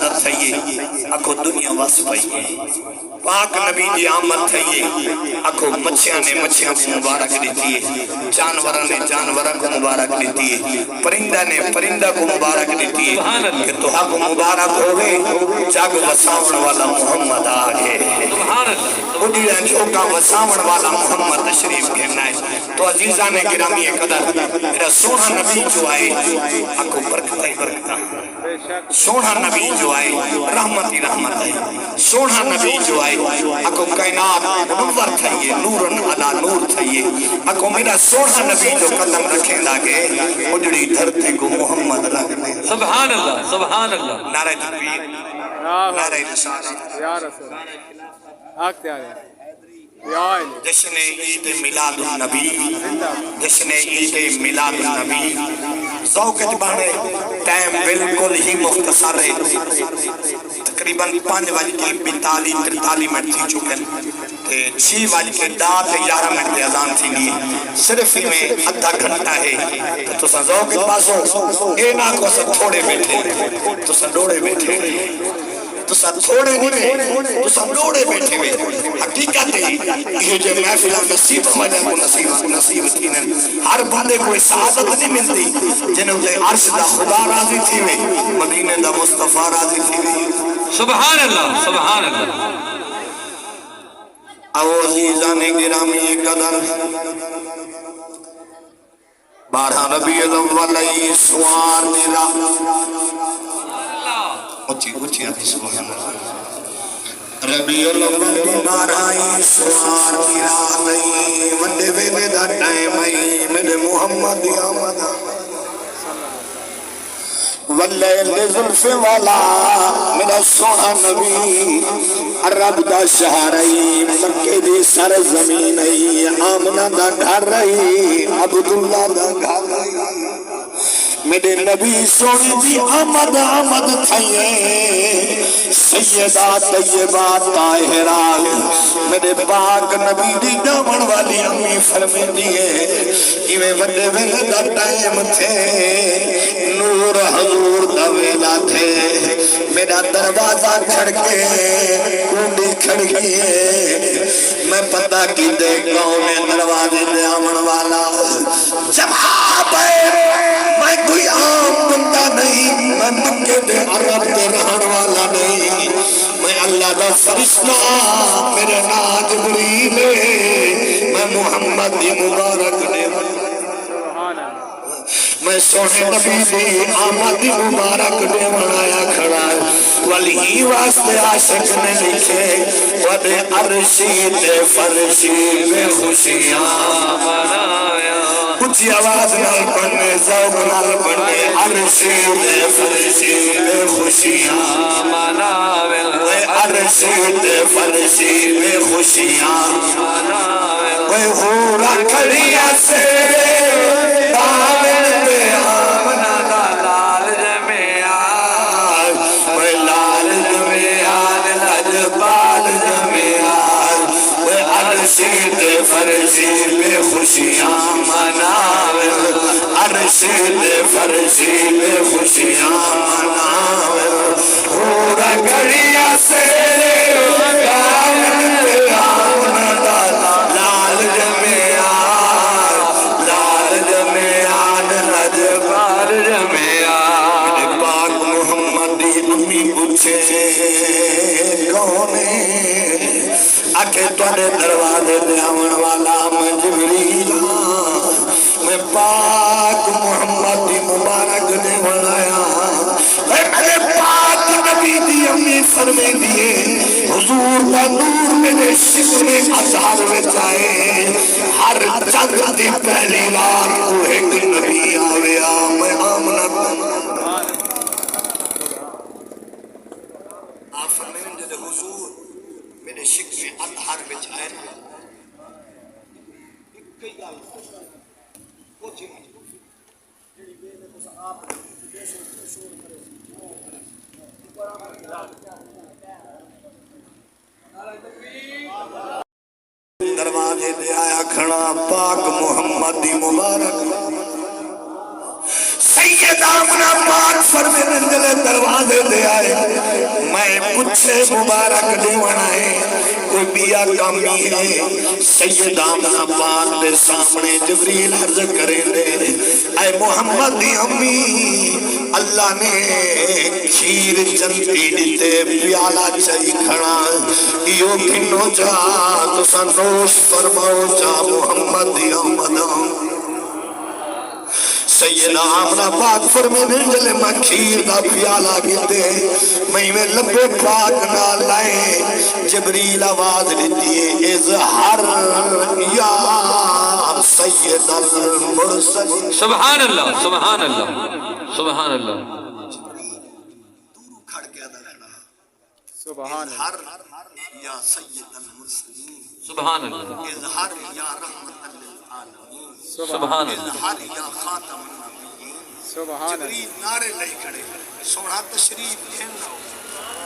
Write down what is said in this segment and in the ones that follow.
نہ تھئیے اکو دنیا واس پئیے پاک نبی دی آمد تھئیے اکو مچھیاں نے مچھیاں کو مبارک دیتیے جانورہ نے جانورہ کو مبارک دیتیے پرندہ نے پرندہ کو مبارک دیتیے کہ تو حق مبارک ہوئے جاگ وساون والا محمد آگے اڈیاں جھوکا وساون والا محمد تشریف کہنا ہے تو عزیزان گرامی قدر میرا سونا نبی جو آئے اکو برکتہ ہی برکتہ سونا نبی جو آئے رحمت ہی رحمت ہے سونا نبی جو آئے اکو کائنات نور تھائیے نورن علا نور تھائیے اکو میرا سونا نبی جو قدم رکھیں لاگے اجڑی دھرتے کو محمد لگنے سبحان اللہ سبحان اللہ نعرہ تکبیر نعرہ رسالت یا رسول آگتے آگے جشن عید میلاد النبی جشن عید میلاد النبی ذوق جبانے ٹائم بالکل ہی مختصر ہے تقریباً 5 بجے 45-43 منٹ تھی چکن 6 بجے 10-11 منٹ دے اذان تھی نہیں صرف ہی میں ادھا گھنٹہ ہے تو سا ذوق جباسو اے نا کو سا تھوڑے بیٹھے تو سا ڈوڑے بیٹھے تو سا تھوڑے نہیں تو سا ڈوڑے بیٹھے ہوئے حقیقت ہے یہ جو محفلہ نصیب وجہ کو نصیب تھی ہر بندے کو سعادت نہیں ملتی جنہوں نے عرش دا خدا راضی تھی میں مدینہ دا مصطفیٰ راضی تھی میں سبحان اللہ سبحان اللہ او عزیزان گرامی قدر 12 ربیع الاول سوار میرا اچھی اچھی آتی سبحان اللہ ربیع الاول 12 سوار میرا نہیں وڈے ویدے دا ٹائم آئی میرے محمد آمد واللیل ظلف والا میرا سونا نبی عرب دا شہر ای مکہ دی سر زمین ای آمنہ دا گھر ای عبداللہ دا گھر ای میرے نبی سونی دی آمد آمد تھائیے سیدہ طیبہ طاہرہ میرے پاک نبی دی دامن والی امی فرمے دیئے ایویں وڈے ویلے دا ٹائم تھے نور حضور دا ویلا تھے میرا دروازہ کھڑکے کنڈی کھڑکیے میں پتہ کی دے گاؤں میں دروازے دے آمن والا جواب ہے میں کوئی عام بندہ نہیں میں مکہ دے عرب دے رہن والا نہیں میں اللہ دا فرشتہ میرے نام جبریل میں محمد دی مبارک دے میں سونے نبی دی آمد مبارک دے منایا کھڑا ولی واسطے عاشق نے لکھے ودے عرشی تے فرشی میں خوشیاں منایا اچھی آواز نال پڑھنے ذوق نال پڑھنے عرشی تے فرشی میں خوشیاں مناوے عرشی تے فرشی میں خوشیاں مناوے ہورا کھڑیا سے فرشی میں خوشیاں مناوے عرشی دے فرشی میں خوشیاں مناوے ہورا گھڑیا سے لال جمیان لجبار جمیان پاک محمد امی پوچھے کونے آکے توڑے دروازے دے آون والا میں جبریل میں پاک محمد دی مبارک دے بنایا میرے پاک نبی دی امی فرمے دیئے حضور کا نور میرے شکر میں ازہر میں جائے ہر چند دی پہلی بار وہ ایک نبی آویا میں آمنہ آپ فرمین دے حضور میرے شک میں اطہر بچ آئے نا ایک کئی گال وہ تھی جیڑی بے میں کسا آپ بے شور کرے دروازے دے آیا کھڑا پاک محمد دی مبارک سید آمنہ پاک فرمے دلے دروازے دے آئے پوچھے مبارک دیونا ہے کوئی بیا کامی ہے سید آمنہ پاک دے سامنے جبریل عرض کریں دے اے محمد دی امی اللہ نے کھیر جنتی دیتے پیالہ چاہی کھڑا ایو کنو جا تو سنوش فرماؤ جا محمد دی احمد سیدہ آمنہ پاک فرمینے جلے میں کھیر دا پیالہ گیتے میں لبے پاک نہ لائے جبریل آواز لیتی ہے اظہر یا سید المرسل سبحان اللہ سبحان اللہ سبحان اللہ دورو کھڑ کے ادا کھڑا سبحان اللہ اظہر یا سید المرسلین سبحان اللہ اظہر یا رحمت للعالمین سبحان اللہ اظہر یا خاتم النبیین سبحان اللہ جبریل نعرے لئی کھڑے سونا تشریف کھیلنا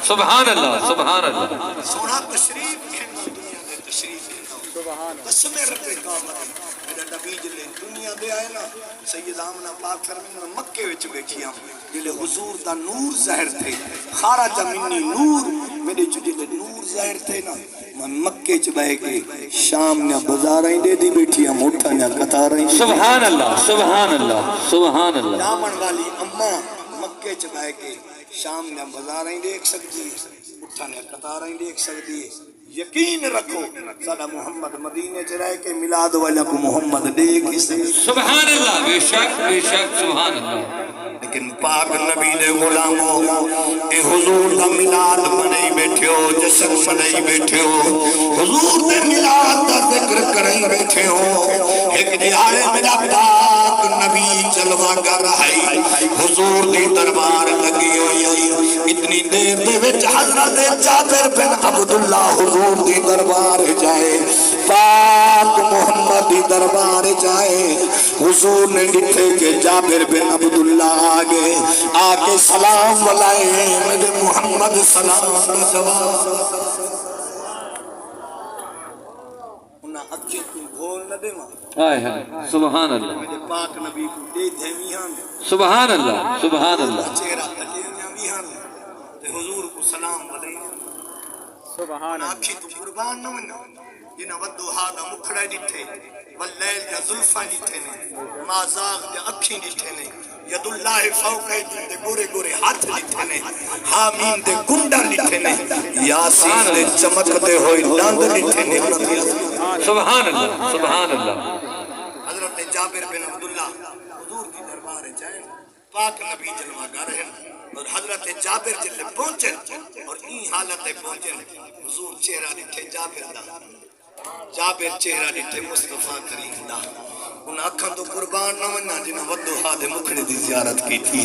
سبحان اللہ سبحان اللہ سونا تشریف کھیلنا دنیا دے تشریف کھیلنا سبحان اللہ قسم رب کعبہ میرا نبی جلے دنیا دے آئے نا سید آمنہ پاک فرمینا مکے وچ بیٹھی ہم جلے حضور دا نور ظاہر تھے خارج منی نور میرے جو جلے نور ظاہر تھے نا میں مکے چ بہ کے شام نے بازاریں دے دی بیٹھی ہم اٹھا نے قطاریں سبحان اللہ سبحان اللہ سبحان اللہ دامن والی اماں مکے چ بہ کے شام نے بازاریں دیکھ سکتی اٹھا نے قطاریں دیکھ سکتی ہے یقین رکھو سادہ محمد مدینے چ رہ کے میلاد والا کو محمد دیکھ ہی سکتی سبحان اللہ بے شک سبحان اللہ لیکن پاک نبی دے غلاموں اے حضور دا میلاد منائی بیٹھے ہو جشن منائی بیٹھے ہو حضور دے میلاد دا ذکر کریں بیٹھے ہو ایک دیارے میرا پاک نبی جلوہ کر رہائی حضور دی دربار لگی ہوئی اتنی دیر دے وچ حضرت جابر بن عبداللہ حضور دی دربار جائے پاک محمد دی دربار جائے حضور نے ڈٹھے کہ جابر بن عبداللہ آگے آکے سلام ولائے میرے محمد سلام جواب انہاں اکھیں کو گھول نہ دے ماں سبحان اللہ میرے پاک نبی کو دے دھیمیان سبحان اللہ سبحان اللہ چہرہ تکیاں بیان تے حضور کو سلام ولائے سبحان اللہ آکھی تو قربان نہ منا جنہ ودوہا دا مکھڑا ڈٹھے واللیل جا ظلفہ ڈٹھے نے مازاغ جا اکھیں ڈٹھے نے ید اللہ فوق ایدن دے گورے گورے ہاتھ ڈٹھے نے حامین دے گنڈا ڈٹھے نے یاسین دے چمکتے ہوئے داند ڈٹھے نے سبحان اللہ سبحان اللہ حضرت جابر بن عبداللہ حضور کی دربار جائے پاک نبی جلوہ گا رہے اور حضرت جابر جلے پہنچے اور این حالت پہنچے حضور چہرہ ڈٹھے جابر دا جابر چہرہ ڈٹھے مصطفیٰ کریم دا ان اکھاں تو قربان نہ مننا جنہ ودوہا دے مکھڑے دی زیارت کی تھی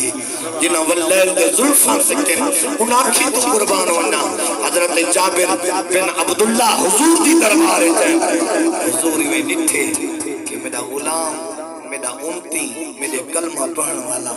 جنہ واللیل دے ظلفاں سکتے ان اکھیں تو قربان مننا حضرت جابر بن عبداللہ حضور دی دربار جائے حضور میں ڈٹھے کہ میرا غلام میرا امتی میرے کلمہ پڑھن والا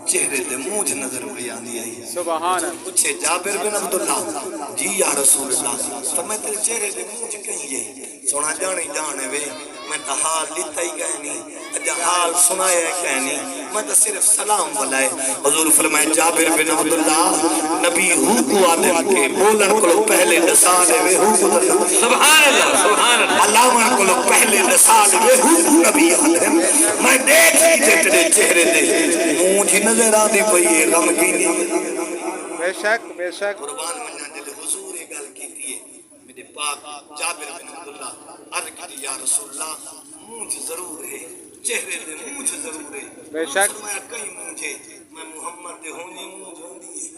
چہرے دے موجھ نظر بیانی آئی سبحان اللہ پوچھے جابر بن عبداللہ جی یا رسول اللہ تو میں تیرے چہرے دے موجھ کہیں گے سونا جانے وے میں تا حال لیتا ہی کہنی اجا حال سنایا کہنی میں تا صرف سلام بلائے حضور فرمائے جابر بن عبداللہ نبی ہو کو آدم کے بولن کو لو پہلے نسال وے ہو کو سبحان اللہ سبحان اللہ علامہ کو لو پہلے نسال وے ہو کو نبی آدم میں دیکھ ہی تیرے چہرے دے موجھ نظر آنے پہیے غم کی نہیں بے شک قربان منہ جلے حضور گل کی تھی میرے پاک جابر بن عبداللہ عرض کی یا رسول اللہ مجھ ضرور ہے چہرے دے مجھ ضرور ہے بے شک میں کئی مجھے میں محمد دے ہونی مجھ ہوندی ہے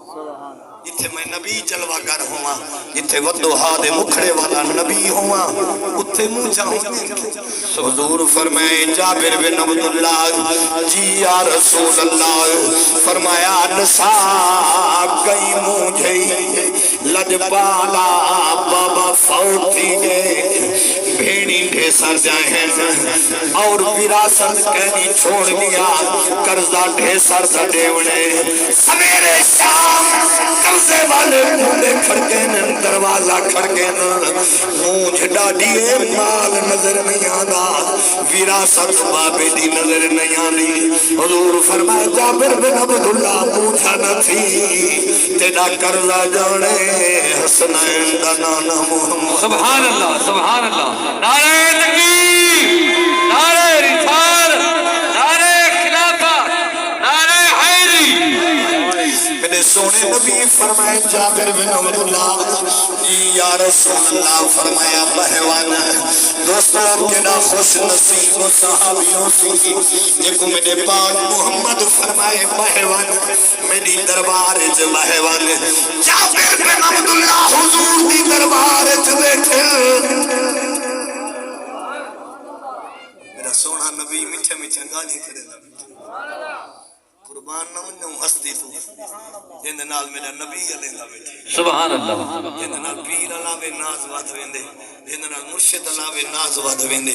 سبحان اللہ جتھے میں نبی جلوہ گر ہوا جتھے ودوہا دے مکھڑے والا نبی ہوا اتھے مجھا ہوندی حضور فرمائے جابر بن عبداللہ جی یا رسول اللہ فرمایا نسا گئی مجھے لجپالا بابا فوتی گے بھیڑی ڈھے سر جائے ہیں اور وراثت کہنی چھوڑ دیا قرضہ ڈھے سر دڑیونے سمیرے شام قرضے والے مولے کھڑکے نن دروازہ کھڑکے نن مونجھ ڈاڈیے مال نظر نہیں آدھا وراثت بابے دی نظر نہیں آنی حضور فرمائے جابر بن عبداللہ پوچھا نہ تھی تیرا قرضہ جانے حسنین دا نانا محمد سبحان اللہ سبحان اللہ نعرہ تکبیر نعرہ رسالت نعرہ خلافت نعرہ حیدری میرے سونے نبی فرمائے جابر بن عبداللہ یا رسول اللہ فرمایا بہوان دوستوں کنا خوش نصیب و صحابیوں سی دیکھو میرے پاک محمد فرمائے بہوان میری دربار چ بہوان جابر بن عبداللہ حضور دی دربار چ بیٹھے میرا سونا نبی میٹھے میٹھے گالی کرے قربان نہ منوں ہستی تو جن نال میرا نبی علیہ بیٹھے سبحان اللہ جن نال پیر علاوے ناز ود ویندے جن نال مرشد علاوے ناز ود ویندے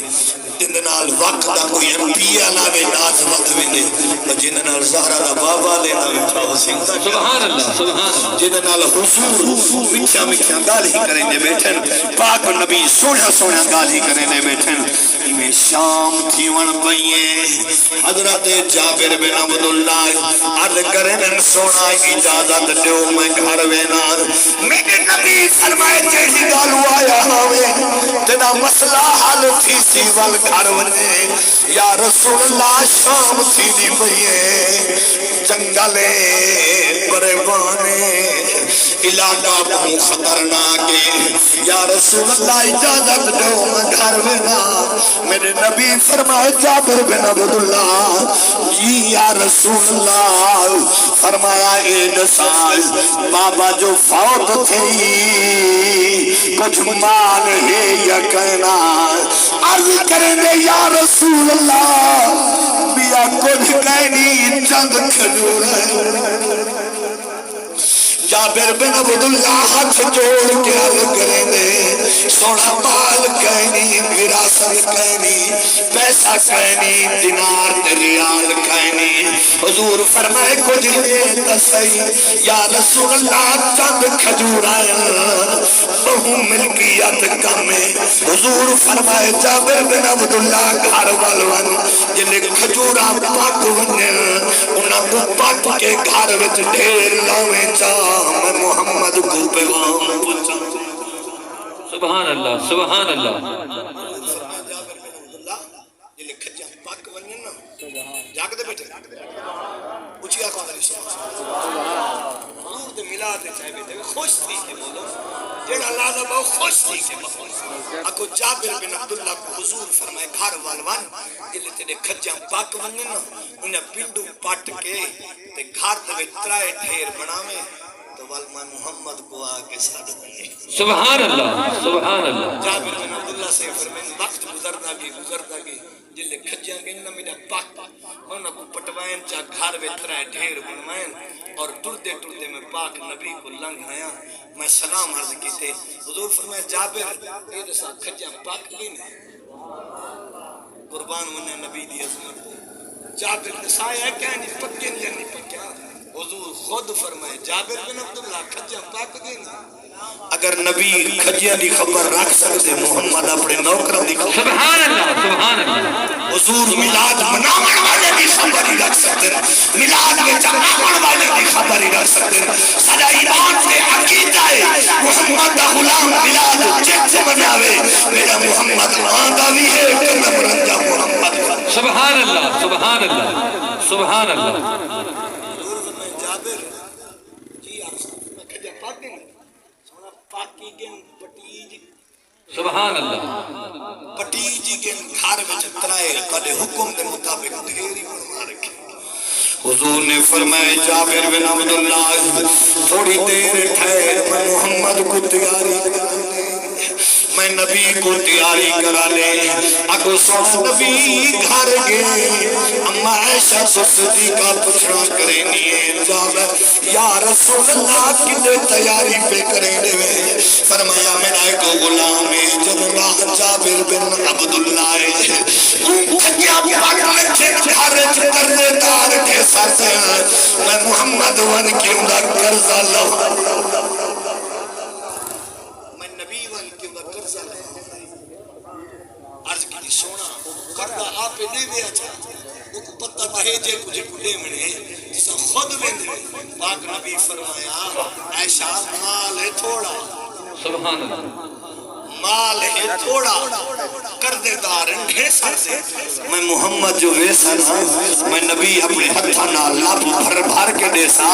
جن نال وقت دا کوئی ایم پی علاوے ناز ود ویندے جن نال زہرا دا بابا لینا بیٹھا ہو سنگ سبحان اللہ سبحان اللہ جن نال حضور میٹھا میٹھا گالی کریں دے بیٹھن پاک نبی سونا سونا گالی کریں دے بیٹھن میں شام تھی ون پئیے حضرت جابر بن عبداللہ عرض کریں سونا اجازت دیو میں گھر وینا میرے نبی فرمائے تیری گالو آیا ہوئے تینا مسئلہ حل تھی سی وال گھر ونے یا رسول اللہ شام تھی دی بھئیے جنگلے پریوانے علاقہ بہت خطرناک یا رسول اللہ اجازت دیو میں گھر وینا میرے نبی فرمائے جابر بن عبداللہ جی یا رسول اللہ فرمایا اید سال بابا جو فوت تھی کچھ مال ہے یا کہنا عرض کریں دے یا رسول اللہ بیا کچھ کہنی چند کھجور ہے جابر بن عبداللہ ہاتھ جوڑ کے عرض کریں دے سونا مال کہنی وراثت کہنی پیسہ کہنی دینار ریال کہنی حضور فرمائے کچھ یہ تسئی یا رسول اللہ چند کھجور آیا بہو ملکیت کم ہے حضور فرمائے جابر بن عبداللہ گھر والوان جنہیں کھجورہ پاک ونن انہاں کو پاک کے گھر وچ ڈھیر لاویں چاہ میں محمد کو پیغام پہنچا سبحان اللہ سبحان اللہ جابر بن عبداللہ یہ لکھا جا پاک ونن نا جاگ دے بیٹھے اچھی آقا علیہ السلام حضور دے ملاد دے چاہے بیٹھے خوش تھی کہ بولو جیڑا لالا باؤ خوش تھی کہ بولو اکو جابر بن عبداللہ کو حضور فرمائے گھر والوان جلے تیرے کھجاں پاک ونن نا انہیں پنڈو پاٹ کے تے گھر دے ترائے ڈھیر بناویں تو والمان محمد کو آگے ساتھ دیں سبحان اللہ سبحان اللہ جابر بن عبداللہ سے فرمائے وقت گزرنا گی جلے کھجاں گئے نا میرا پاک انہاں کو پٹوائیں چاہ گھر وے ترائے ڈھیر بنوائیں اور ٹردے ٹردے میں پاک نبی کو لنگ آیا میں سلام عرض کی تھے حضور فرمائے جابر اے دسا کھجاں پاک گئی نے قربان ہونے نبی دی عظمت جابر دسایا کہنی پکے نہیں پکیا حضور خود فرمائے جابر بن عبداللہ کھجاں پاک گئی نے اگر نبی کھجیاں دی خبر رکھ سکتے محمد اپنے نوکروں دی خبر سبحان اللہ سبحان اللہ حضور میلاد مناون والے دی خبر ہی رکھ سکتے میلاد میں جناون والے دی خبر ہی رکھ سکتے سدا ایمان سے عقیدہ ہے محمد دا غلام میلاد جیسے مناوے میرا محمد آندہ بھی ہے کہ میں مرنجا محمد سبحان اللہ سبحان اللہ سبحان اللہ حضور فرمائے جابر جی آپ میں کھجا پاک دیں سونا پاکی گن پٹیج سبحان اللہ پٹیج گن گھر میں چترائے کدے حکم دے مطابق ڈھیری بنوا رکھے حضور نے فرمائے جابر بن عبداللہ تھوڑی دیر ٹھہر میں محمد کو تیاری کرنے میں نبی کو تیاری کرا لے اگو سو نبی گھر گئے اما عائشہ صدیقہ پوچھنا کریں گے جابر یا رسول اللہ کنے تیاری پہ کریں گے فرمایا میرا ایک غلام ہے جنبہ جابر بن عبداللہ ہے کھجیا پاک میں گھر کرنے دار کے ساتھ میں محمد ون کیوں دا قرضہ لوں عرض کی سونا کردہ آپ دے دے اچھا وہ پتہ بھیجے کچھ کھلے منے جسا خود ویندے پاک نبی فرمایا عائشہ مال ہے تھوڑا، سبحان اللہ، مال ہے تھوڑا، کردے دار ڈھیر سر سے میں محمد جو ویسا نا میں نبی اپنے ہتھا نہ لب بھر بھر کے دے سا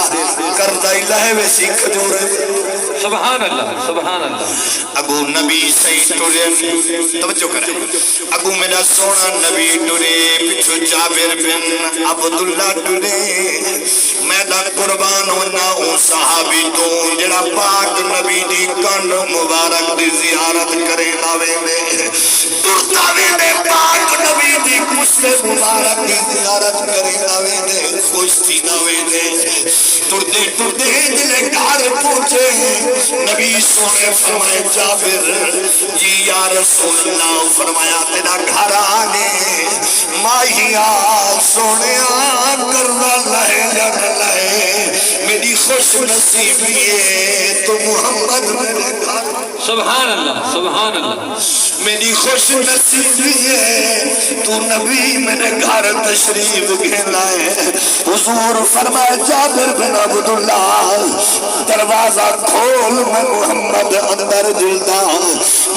کردہ الہ ویسی کھجورے سبحان اللہ، سبحان اللہ۔ اگو نبی سہی ٹرے، توجہ کریں، اگو میرا سونا نبی ٹرے، پچھو جابر بن عبداللہ ٹرے، میدان قربان ہونا او صحابی تو جڑا پاک نبی دی کن مبارک دی زیارت کرے لاوے میں ترتاوے میں پاک نبی دی کشت مبارک دی زیارت کرے لاوے میں خوش تھی لاوے میں تردے تردے دلے گھر پہنچے نبی سونے فرمائے جابر جی یا رسول اللہ فرمایا تیرا گھر آنے ماہیا سونے کرنا لہے جن لہے میری خوش نصیبی ہے تو محمد میرے گھر سبحان اللہ، سبحان اللہ، میری خوش نصیبی ہے تو نبی میرے گھر تشریف گھیلا ہے حضور فرمائے جابر بن عبداللہ دروازہ کھول میں محمد اندر جلدا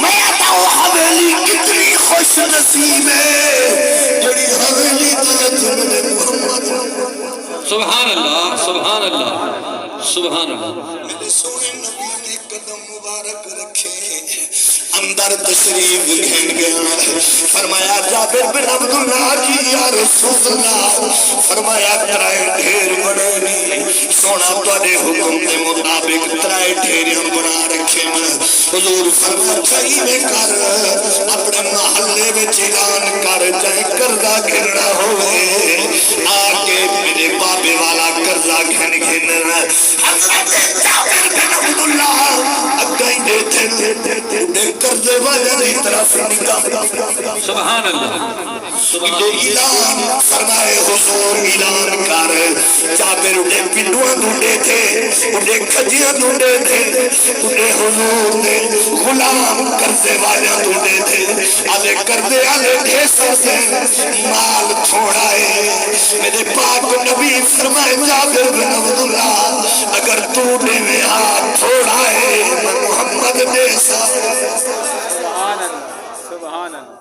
میں اتاؤ حویلی کتنی خوش نصیب ہے جڑی حویلی دلت میرے محمد سبحان اللہ، سبحان اللہ، سبحان اللہ۔ میرے سونے نبی نے قدم مبارک رکھے اندر تشریف گھن گیا فرمایا جابر بن عبداللہ کی یا رسول اللہ فرمایا ترائے ڈھیر بڑے نہیں سونا تھوڑے حکم کے مطابق ترائے ڈھیر ہم بنا رکھے حضور فرمایا چاہیے کر اپنے محلے میں اعلان کر جائے قرضہ گھرنا ہوئے آگے میرے بابے والا قرضہ گھن گھن حضرت جابر بن عبداللہ اگائی دیتے قرضے والے نہیں طرف نکاح سبحان اللہ، یہ اعلان فرمائے حضور اعلان کر جابر انہیں پنڈوان ڈھونڈے تھے انہیں کھجیاں ڈھونڈے تھے انہیں حضور نے غلام قرضے والے ڈھونڈے تھے آلے قرضے آلے ڈھیسا سے مال چھوڑا ہے میرے پاک نبی فرمائے جابر بن عبداللہ اگر تو نے میں ہاتھ چھوڑا ہے میں محمد ڈھیسا سبحان اللہ، سبحان اللہ،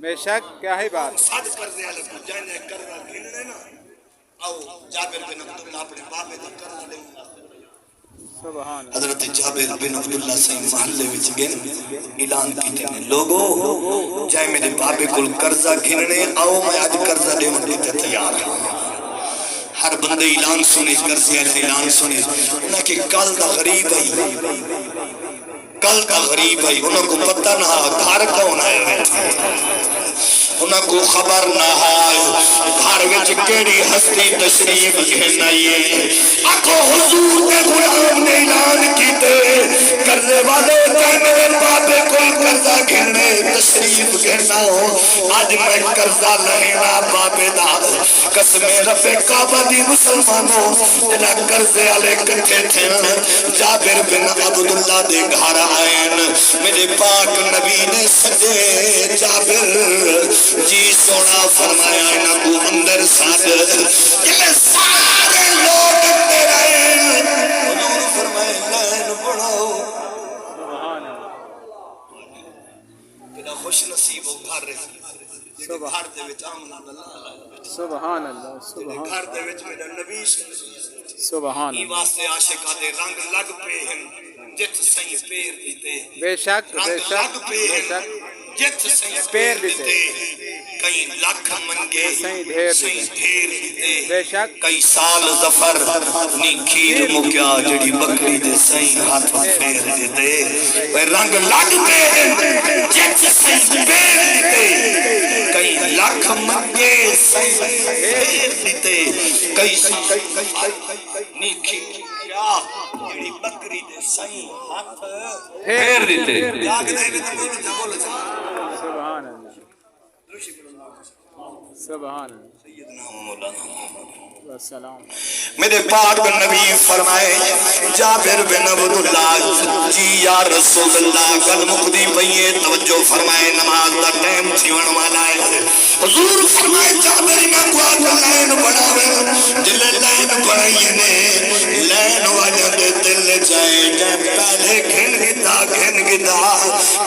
بے شک کیا ہے بات، ساتھ کر دے آلے کو جائنے کرنا گھننے نا آؤ جابر بن عبداللہ اپنے بابے دا کرنا لے سبحان اللہ، حضرت جابر بن عبداللہ سے محلے وچ گئے اعلان کیتے ہیں لوگو جائے میرے بابے کل قرضہ گھننے آؤ میں آج قرضہ دے منڈی تے تیار ہوں ہر بندے اعلان سنے قرضے والے اعلان سنے انہاں کہ کل دا غریب ہے کل کا غریب ہے انہوں کو پتہ نہ گھر کون آئے بیٹھے انہوں کو خبر نہ گھر وچ کیڑی ہستی تشریف گھنائیے آکھو حضور کے غلام نے اعلان کیتے کرنے والے میرے بابے کوئی قرضہ گھنے تشریف گھنا ہو آج میں قرضہ لینا بابے دا قسم رب کعبہ دی مسلمانوں جنہ قرضے والے کٹھے تھے جابر بن عبداللہ دے گھر آئین میرے پاک نبی نے سجے جابر جی سونا فرمایا انہاں کو اندر ساتھ یہ سارے لوگ اندر آئین حضور فرمائے لین بڑھاؤ سبحان اللہ، کنا خوش نصیب ہو گھر رہے گھر دے وچ آمن اللہ سبحان اللہ، سبحان گھر دے وچ میرا نبی سبحان ای اللہ، واسطے عاشقاں دے رنگ لگ پے ہیں جت سہی پیر دیتے بے شک، بے رنگ شک، لگ پے بے ہیں شک، جت سہی پیر پیر دیتے دیتے کئی لاکھ منگے سہی ڈھیر سہی دیتے، ڈھیر دیتے بے شک، کئی سال ظفر نی کھیر مکیا جڑی بکری دے سہی ہاتھ پھیر دیتے وہ رنگ لگ پے ہیں جت سہی پیر دیتے کئی لاکھ منگے سہی پیر دیتے کئی نی کھیر جڑی بکری دے سہی ہاتھ پھیر دیتے یاد نہیں بولتے سبحان اللہ، سبحان اللہ، والسلام میرے پاک نبی فرمائے جابر بن عبداللہ جی یا رسول اللہ کل مقدی پئیے توجہ فرمائے نماز دا ٹائم تھیون والا ہے حضور فرمائے جابر میں کو آج لین بڑھاوے دل لین بڑھائیے نے لین واجہ دے دل جائے جائے پہلے گھن گدا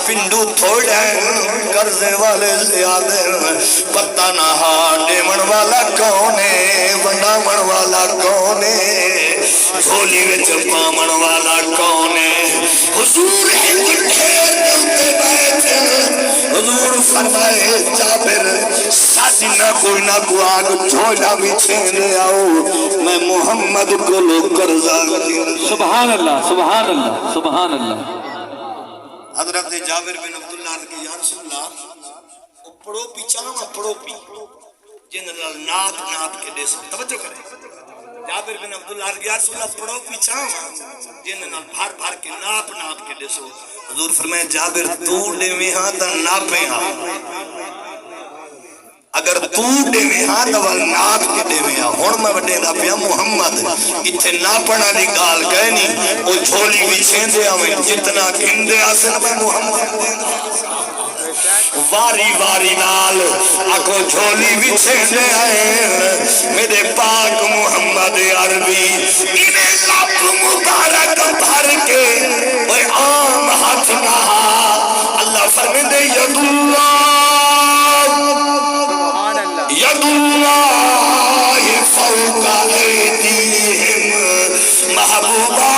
پنڈو تھوڑے کرزے والے زیادے پتہ نہ ڈیمن والا کونے بنامن والا کونے جھولی وچ پامن والا کونے حضور حضور فرمائے جابر ساتھ نہ کوئی نہ کو آگ جھولا بچھے لے آؤ میں محمد کو لو قرضہ سبحان اللہ سبحان اللہ سبحان اللہ حضرت جابر بن عبداللہ کے یا رسول اللہ پڑو پی چاہاں پڑو پی جن نات کے دے سو توجہ کریں جابر بن عبداللہ یا رسول اللہ پڑو پی چاہاں جن بھار کے نات کے دے سو حضور فرمائے جابر تو دے میں ہاں تا ناپے ہاں اگر تو دے میں ہاں تا نات کے دے میں ہاں ہون میں بڑے دا پیا محمد اتھے ناپنا دی گال گئے نہیں وہ جھولی بھی چھین دے آویں جتنا گھن دے آسن میں محمد دے واری واری نال آکو جھولی بھی چھین دے آئے میرے پاک محمد عربی انہیں لب مبارک بھر کے وہ عام ہاتھ کہا اللہ فرمین دے ید اللہ فوق ایدیہم محبوبہ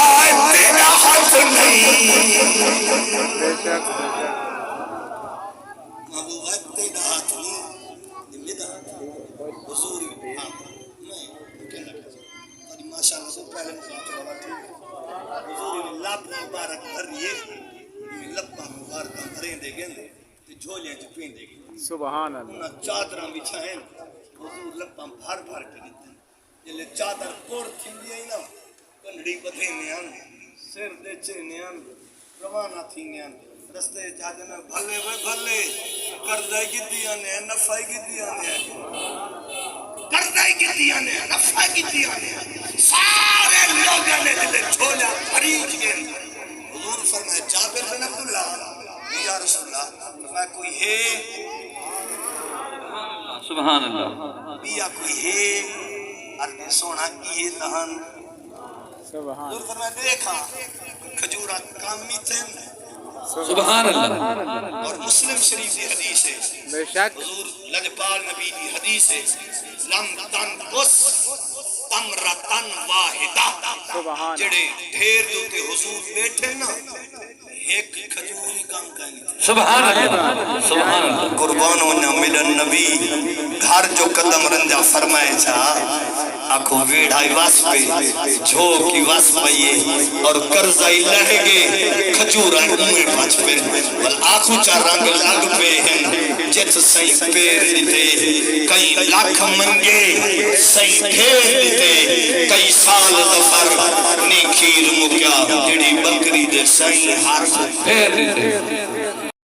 تیرا ہاتھ نہیں محبوبہ تیرا ہاتھ نہیں میرا حضوری میں کہنا پہتا ماشاءاللہ سے پہلے حضوری لب مبارک بھریے لبا مبارک بھریں دے گے جھولیاں چھ پین دے گی سبحان اللہ انہاں چادراں بچھائیں حضور لباں بھر بھر کے دیتے ہیں جلے چادر پور تھی ہی نا کنڈی بدھے نیان سر دے چھے نیان روانہ تھی نیان رستے جاجنا بھلے وے بھلے کردائی کی دیانے نفائی کی دیانے کردائی کی دیانے نفائی کی دیانے سارے لوگوں نے دلے چھولا پریج گئے حضور فرمائے جابر بن عبداللہ یا رسول اللہ میں کوئی ہے سبحان اللہ بیا کوئی ہے عربی سونا یہ دہن سبحان حضور فرمائے دیکھا کھجورہ کامی تھے سبحان اللہ اور مسلم شریف کی حدیث ہے بے شک حضور لجپال نبی کی حدیث ہے لم تن قس تمرتن واحدہ جڑے ڈھیر دوتے حضور بیٹھے نا ایک کھجوری کام کہیں سبحان اللہ سبحان اللہ قربان ہونا ملن نبی گھر جو قدم رنجا فرمائے چھا آنکھوں ویڑھائی واس پہ جھوکی واس پئیے اور کرزائی لہگے کھجوراں اوئے پاچ پہ بل آنکھوں چا رنگ لگ پہ ہیں جت سائیں پیر دیتے کئی لاکھ منگے سائیں پھیر دیتے کئی سال دفر نیکیر مکیا جڑی بکری دے سائیں ہار پھیر دیتے